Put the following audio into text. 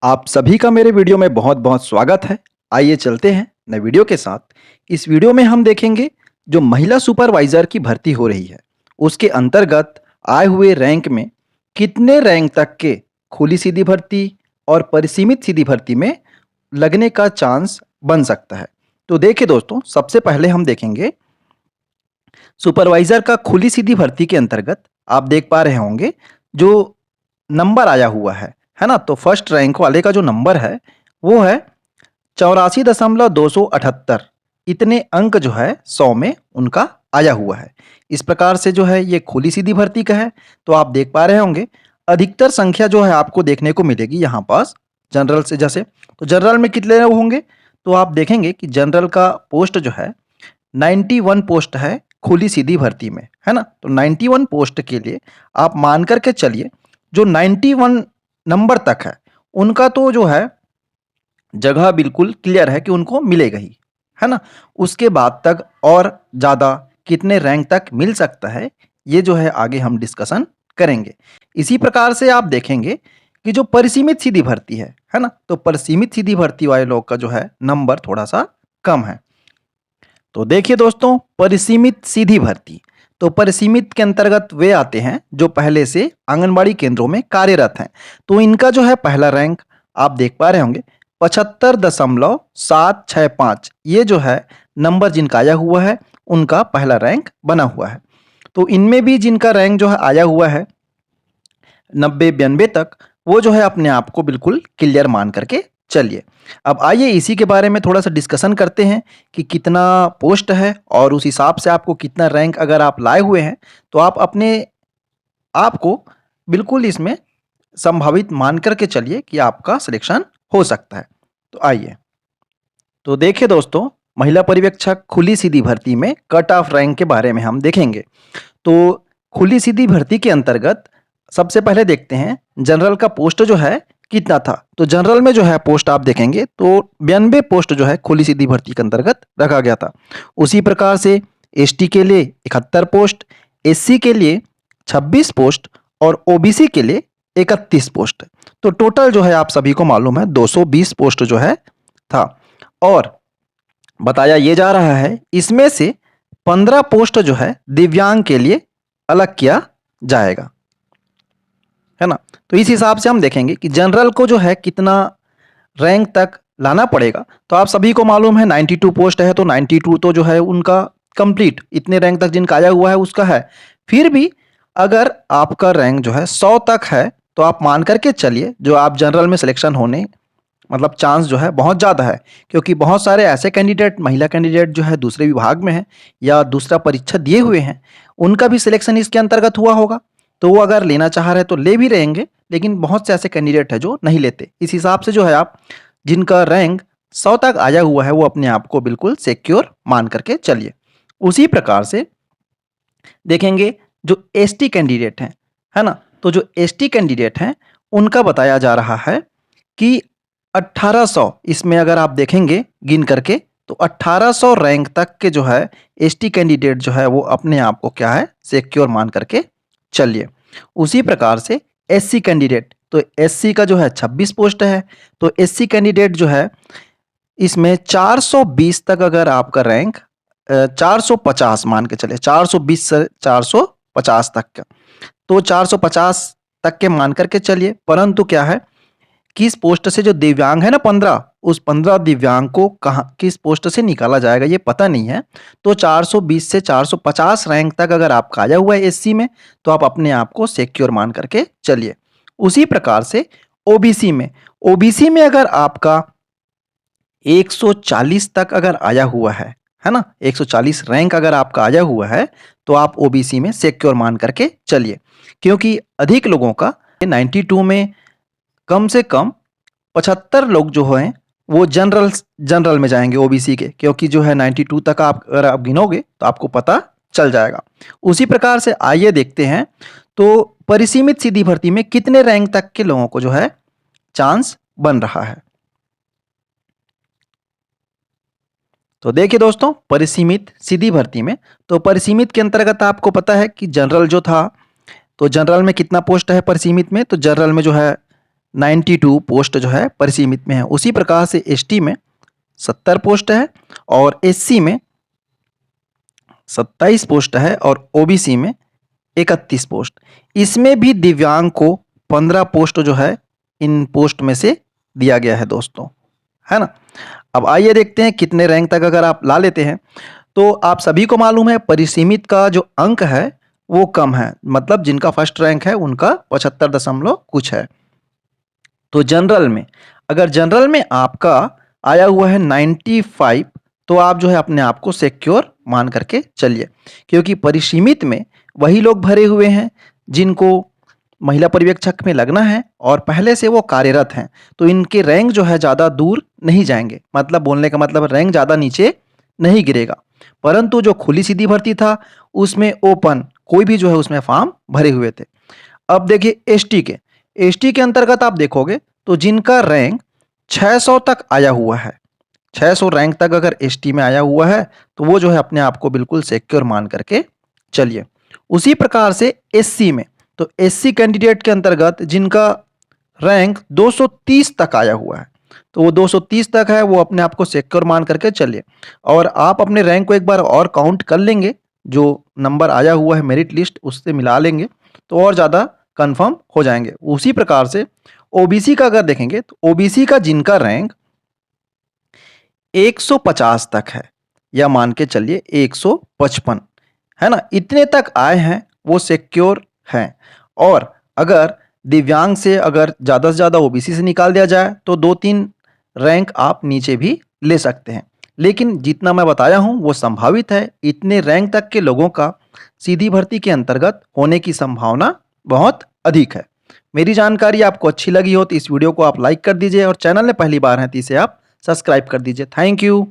आप सभी का मेरे वीडियो में बहुत बहुत स्वागत है। आइए चलते हैं नए वीडियो के साथ। इस वीडियो में हम देखेंगे जो महिला सुपरवाइजर की भर्ती हो रही है उसके अंतर्गत आए हुए रैंक में कितने रैंक तक के खुली सीधी भर्ती और परिसीमित सीधी भर्ती में लगने का चांस बन सकता है। तो देखिए दोस्तों, सबसे पहले हम देखेंगे सुपरवाइजर का खुली सीधी भर्ती के अंतर्गत आप देख पा रहे होंगे जो नंबर आया हुआ है ना। तो फर्स्ट रैंक वाले का जो नंबर है वो है 84,278। इतने अंक जो है 100 में उनका आया हुआ है। इस प्रकार से जो है ये खुली सीधी भर्ती का है। तो आप देख पा रहे होंगे अधिकतर संख्या जो है आपको देखने को मिलेगी यहाँ पास जनरल से। जैसे तो जनरल में कितने होंगे, तो आप देखेंगे कि जनरल का पोस्ट जो है 91 पोस्ट है खुली सीधी भर्ती में, है ना। तो 91 पोस्ट के लिए आप मान करके चलिए जो 91 नंबर तक है उनका तो जो है जगह बिल्कुल क्लियर है कि उनको मिलेगा ही, है ना। उसके बाद तक और ज़्यादा कितने रैंक तक मिल सकता है ये जो है आगे हम डिस्कशन करेंगे। इसी प्रकार से आप देखेंगे कि जो परिसीमित सीधी भर्ती है ना, तो परिसीमित सीधी भर्ती वाले लोग का जो है नंबर थोड़ा सा कम है। तो देखिए दोस्तों, परिसीमित सीधी भर्ती, तो परिसीमित के अंतर्गत वे आते हैं जो पहले से आंगनबाड़ी केंद्रों में कार्यरत हैं। तो इनका जो है पहला रैंक आप देख पा रहे होंगे 75.765। ये जो है नंबर जिनका आया हुआ है उनका पहला रैंक बना हुआ है। तो इनमें भी जिनका रैंक जो है आया हुआ है 90-92 तक, वो जो है अपने आप को बिल्कुल क्लियर मान करके चलिए। अब आइए इसी के बारे में थोड़ा सा डिस्कशन करते हैं कि कितना पोस्ट है और उस हिसाब से आपको कितना रैंक अगर आप लाए हुए हैं तो आप अपने आप को बिल्कुल इसमें संभावित मान करके चलिए कि आपका सिलेक्शन हो सकता है। तो आइए, तो देखिए दोस्तों, महिला पर्यवेक्षक खुली सीधी भर्ती में कट ऑफ रैंक के बारे में हम देखेंगे। तो खुली सीधी भर्ती के अंतर्गत सबसे पहले देखते हैं जनरल का पोस्ट जो है कितना था। तो जनरल में जो है पोस्ट आप देखेंगे तो 92 पोस्ट जो है खुली सीधी भर्ती के अंतर्गत रखा गया था। उसी प्रकार से एसटी के लिए 71 पोस्ट, एससी के लिए 26 पोस्ट और ओबीसी के लिए 31 पोस्ट। तो टोटल जो है आप सभी को मालूम है 220 पोस्ट जो है था। और बताया ये जा रहा है इसमें से 15 पोस्ट जो है दिव्यांग के लिए अलग किया जाएगा, है ना। तो इस हिसाब से हम देखेंगे कि जनरल को जो है कितना रैंक तक लाना पड़ेगा। तो आप सभी को मालूम है 92 पोस्ट है, तो 92 तो जो है उनका कंप्लीट इतने रैंक तक जिनका आया हुआ है उसका है। फिर भी अगर आपका रैंक जो है 100 तक है तो आप मान करके चलिए जो आप जनरल में सिलेक्शन होने मतलब चांस जो है बहुत ज़्यादा है। क्योंकि बहुत सारे ऐसे कैंडिडेट, महिला कैंडिडेट जो है दूसरे विभाग में हैं या दूसरा परीक्षा दिए हुए हैं, उनका भी सिलेक्शन इसके अंतर्गत हुआ होगा। तो वो अगर लेना चाह रहे तो ले भी रहेंगे, लेकिन बहुत से ऐसे कैंडिडेट हैं जो नहीं लेते। इस हिसाब से जो है आप जिनका रैंक 100 तक आया हुआ है वो अपने आप को बिल्कुल सिक्योर मान करके चलिए। उसी प्रकार से देखेंगे जो एसटी कैंडिडेट हैं, है ना। तो जो एसटी कैंडिडेट हैं उनका बताया जा रहा है कि 1800, इसमें अगर आप देखेंगे गिन करके तो 1800 रैंक तक के जो है एसटी कैंडिडेट जो है वो अपने आप को क्या है सिक्योर मान करके चलिए। उसी प्रकार से एससी कैंडिडेट, तो एससी का जो है 26 पोस्ट है। तो एससी कैंडिडेट जो है इसमें 420 तक अगर आपका रैंक 450 मान के चले, 420 से 450 तक का, तो 450 तक के मान करके चलिए। परंतु क्या है किस पोस्ट से जो दिव्यांग है ना 15, उस 15 दिव्यांग को कहाँ किस पोस्ट से निकाला जाएगा ये पता नहीं है। तो 420 से 450 रैंक तक अगर आपका आया हुआ है एससी में तो आप अपने आप को सिक्योर मान करके चलिए। उसी प्रकार से ओबीसी में अगर आपका 140 तक अगर आया हुआ है ना, 140 रैंक अगर आपका आया हुआ है तो आप ओबीसी में सिक्योर मान करके चलिए। क्योंकि अधिक लोगों का 92 में कम से कम 75 लोग जो हैं वो जनरल में जाएंगे ओबीसी के, क्योंकि जो है 92 तक आप अगर आप गिनोगे तो आपको पता चल जाएगा। उसी प्रकार से आइए देखते हैं तो परिसीमित सीधी भर्ती में कितने रैंक तक के लोगों को जो है चांस बन रहा है। तो देखिए दोस्तों, परिसीमित सीधी भर्ती में, तो परिसीमित के अंतर्गत आपको पता है कि जनरल जो था, तो जनरल में कितना पोस्ट है परिसीमित में, तो जनरल में जो है 92 पोस्ट जो है परिसीमित में है। उसी प्रकार से एसटी में 70 पोस्ट है और एससी में 27 पोस्ट है और ओबीसी में 31 पोस्ट। इसमें भी दिव्यांग को 15 पोस्ट जो है इन पोस्ट में से दिया गया है दोस्तों, है ना। अब आइए देखते हैं कितने रैंक तक अगर आप ला लेते हैं। तो आप सभी को मालूम है परिसीमित का जो अंक है वो कम है, मतलब जिनका फर्स्ट रैंक है उनका 75 दशमलव कुछ है। तो जनरल में, अगर जनरल में आपका आया हुआ है 95, तो आप जो है अपने आप को सिक्योर मान करके चलिए, क्योंकि परिसीमित में वही लोग भरे हुए हैं जिनको महिला पर्यवेक्षक में लगना है और पहले से वो कार्यरत हैं। तो इनके रैंक जो है ज़्यादा दूर नहीं जाएंगे, मतलब बोलने का मतलब रैंक ज़्यादा नीचे नहीं गिरेगा। परंतु जो खुली सीधी भर्ती था उसमें ओपन कोई भी जो है उसमें फॉर्म भरे हुए थे। अब देखिए एसटी के अंतर्गत आप देखोगे तो जिनका रैंक 600 तक आया हुआ है, 600 रैंक तक अगर एसटी में आया हुआ है तो वो जो है अपने आप को बिल्कुल सिक्योर मान करके चलिए। उसी प्रकार से एससी में, तो एससी कैंडिडेट के अंतर्गत जिनका रैंक 230 तक आया हुआ है, तो वो 230 तक है, वो अपने आप को सिक्योर मान करके चलिए। और आप अपने रैंक को एक बार और काउंट कर लेंगे, जो नंबर आया हुआ है मेरिट लिस्ट उससे मिला लेंगे तो और ज़्यादा कंफर्म हो जाएंगे। उसी प्रकार से ओबीसी का अगर देखेंगे तो ओबीसी का जिनका रैंक 150 तक है, या मान के चलिए 155, है ना, इतने तक आए हैं वो सिक्योर हैं। और अगर दिव्यांग से अगर ज़्यादा से ज़्यादा ओबीसी से निकाल दिया जाए तो 2-3 रैंक आप नीचे भी ले सकते हैं, लेकिन जितना मैं बताया हूँ वो संभावित है। इतने रैंक तक के लोगों का सीधी भर्ती के अंतर्गत होने की संभावना बहुत अधिक है। मेरी जानकारी आपको अच्छी लगी हो तो इस वीडियो को आप लाइक कर दीजिए और चैनल में पहली बार हैं तो इसे आप सब्सक्राइब कर दीजिए। Thank you.